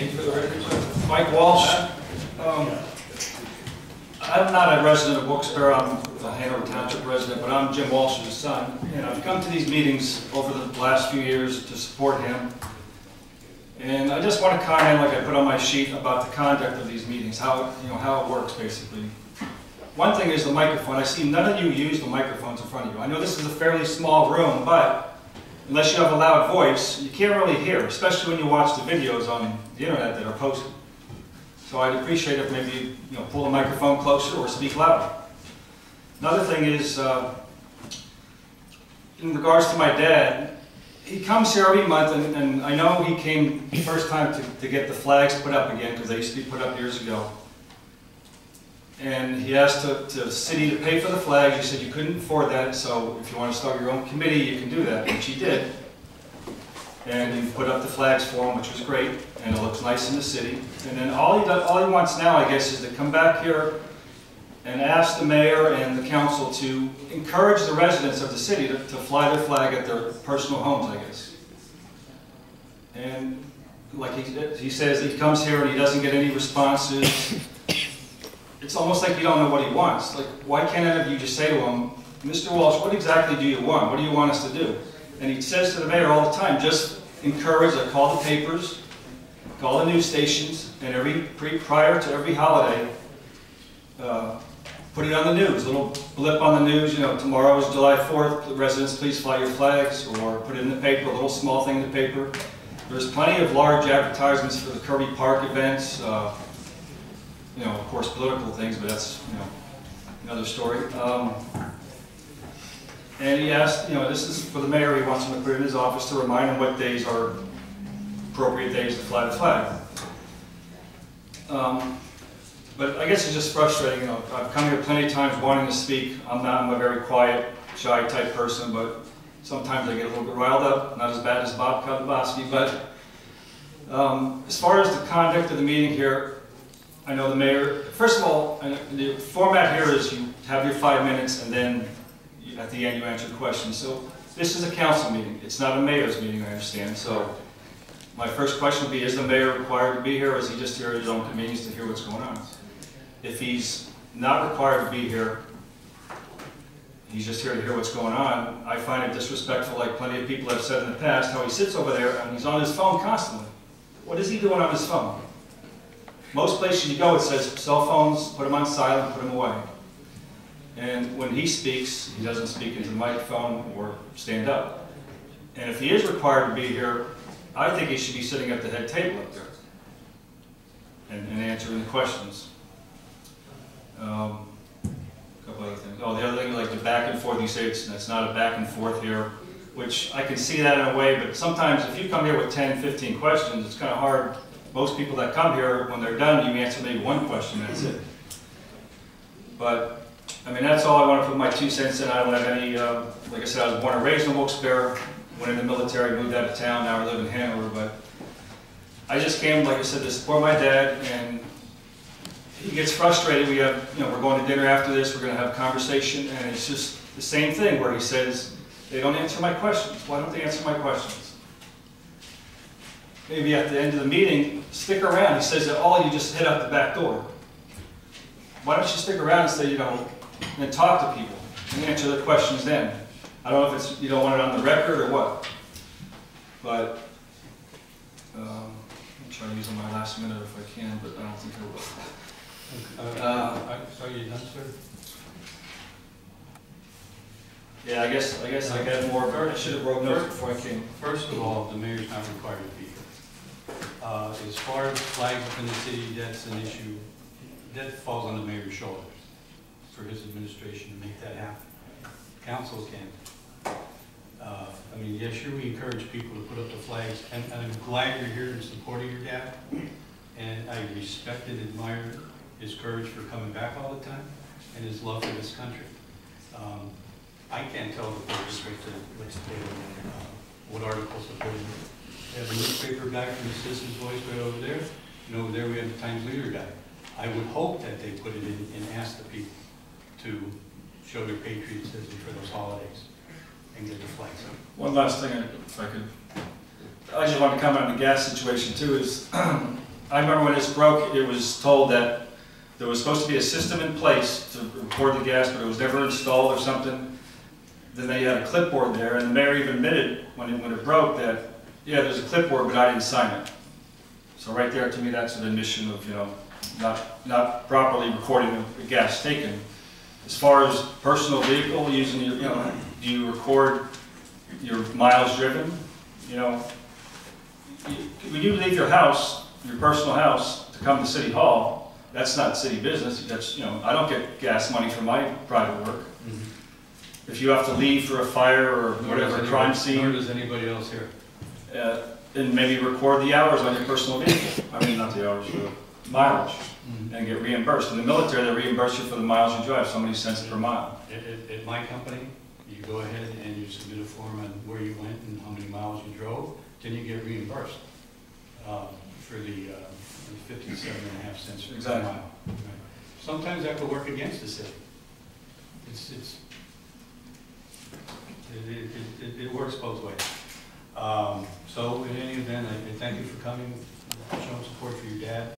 name for the record, sir? Mike Walsh. I'm not a resident of Wilkes Barre, I'm a Hanover Township resident, but I'm Jim Walsh's son. And I've come to these meetings over the last few years to support him. And I just want to comment, like I put on my sheet, about the conduct of these meetings, how it works basically. One thing is the microphone. I see none of you use the microphones in front of you. I know this is a fairly small room, but unless you have a loud voice, you can't really hear, especially when you watch the videos on the internet that are posted. So I'd appreciate if maybe you pull the microphone closer or speak louder. Another thing is, in regards to my dad, he comes here every month, and I know he came the first time to get the flags put up again, because they used to be put up years ago. And he asked the city to pay for the flags. He said you couldn't afford that, so if you want to start your own committee, you can do that, which he did. And he put up the flags for him, which was great, and it looks nice in the city. And then all he wants now, I guess, is to come back here and ask the mayor and the council to encourage the residents of the city to fly their flag at their personal homes, I guess. And like he says, he comes here and he doesn't get any responses. It's almost like you don't know what he wants. Like, why can't any of you just say to him, Mr. Walsh, what exactly do you want? What do you want us to do? And he says to the mayor all the time, just encourage, call the papers, call the news stations, and prior to every holiday, put it on the news, a little blip on the news, tomorrow is July 4th, the residents please fly your flags, or put it in the paper, a little small thing in the paper. There's plenty of large advertisements for the Kirby Park events, of course political things, but that's, another story. And he asked, this is for the mayor, he wants him to put it in his office to remind him what days are appropriate days to fly the flag. But I guess it's just frustrating, I've come here plenty of times wanting to speak. I'm a very quiet, shy type person, but sometimes I get a little bit riled up, not as bad as Bob Kalabowski, but as far as the conduct of the meeting here, I know the mayor, first of all, the format here is you have your 5 minutes and then at the end you answer the questions. So this is a council meeting, it's not a mayor's meeting, I understand. So my first question would be, is the mayor required to be here, or is he just here at his own convenience to hear what's going on? If he's not required to be here, he's just here to hear what's going on, I find it disrespectful, like plenty of people have said in the past, how he sits over there and he's on his phone constantly. What is he doing on his phone? Most places you go, it says cell phones, put them on silent, put them away. And when he speaks, he doesn't speak into the microphone or stand up. And if he is required to be here, I think he should be sitting at the head table up there and answering the questions. A couple other things. Oh, the other thing, like the back and forth, you say it's not a back and forth here, which I can see that in a way, but sometimes if you come here with 10, 15 questions, it's kind of hard. Most people that come here, when they're done, you answer maybe one question, that's it. But, I mean, that's all I want to put my 2 cents in. I don't have any, like I said, I was born and raised in Wilkes Barre, went in the military, moved out of town, now I live in Hanover, but I just came, like I said, to support my dad, and he gets frustrated. We have, we're going to dinner after this, we're going to have a conversation, and it's just the same thing where he says, they don't answer my questions. Why don't they answer my questions? Maybe at the end of the meeting, stick around. He says that all you just head out the back door. Why don't you stick around and say, and talk to people and answer their questions then? I don't know if it's, you don't want it on the record or what, but I'll try to use on my last minute if I can, but I don't think I will. So you done, sir? Yeah, I guess I got more. I should have wrote notes before I came. First of all, the mayor's not required to be here. As far as flags in the city, that's an issue that falls on the mayor's shoulders for his administration to make that happen. Council can. I mean, yes, sure, we encourage people to put up the flags, and I'm glad you're here in support of your dad, and I respect and admire his courage for coming back all the time and his love for this country. I can't tell the folks what articles to put in. We have a newspaper guy from the Citizen's Voice right over there, and over there we have the Times Leader guy. I would hope that they put it in and ask the people to show their patriotism for those holidays and get the flags up. One last thing, if I could. I just want to comment on the gas situation too, is I remember when this broke, it was told that there was supposed to be a system in place to record the gas, but it was never installed or something. Then they had a clipboard there, and the mayor even admitted when it broke that, yeah, there's a clipboard, but I didn't sign it. So right there, to me, that's an admission of, you know, not properly recording the gas taken. As far as personal vehicle, using your, you know, do you record your miles driven? You know, when you leave your house, your personal house, to come to City Hall, that's not city business. That's, you know, I don't get gas money for my private work. Mm-hmm. If you have to leave for a fire or whatever crime scene, nor does anybody else here. And maybe record the hours on your personal vehicle. I mean, not the hours, the mileage, mm-hmm. and get reimbursed. In the military, they reimburse you for the miles you drive, so many cents per mile. At my company, you go ahead and you submit a form on where you went and how many miles you drove, then you get reimbursed for the 57.5 cents per exactly. mile. Right. Sometimes that could work against the city. It works both ways. So in any event, I thank you for coming, showing support for your dad.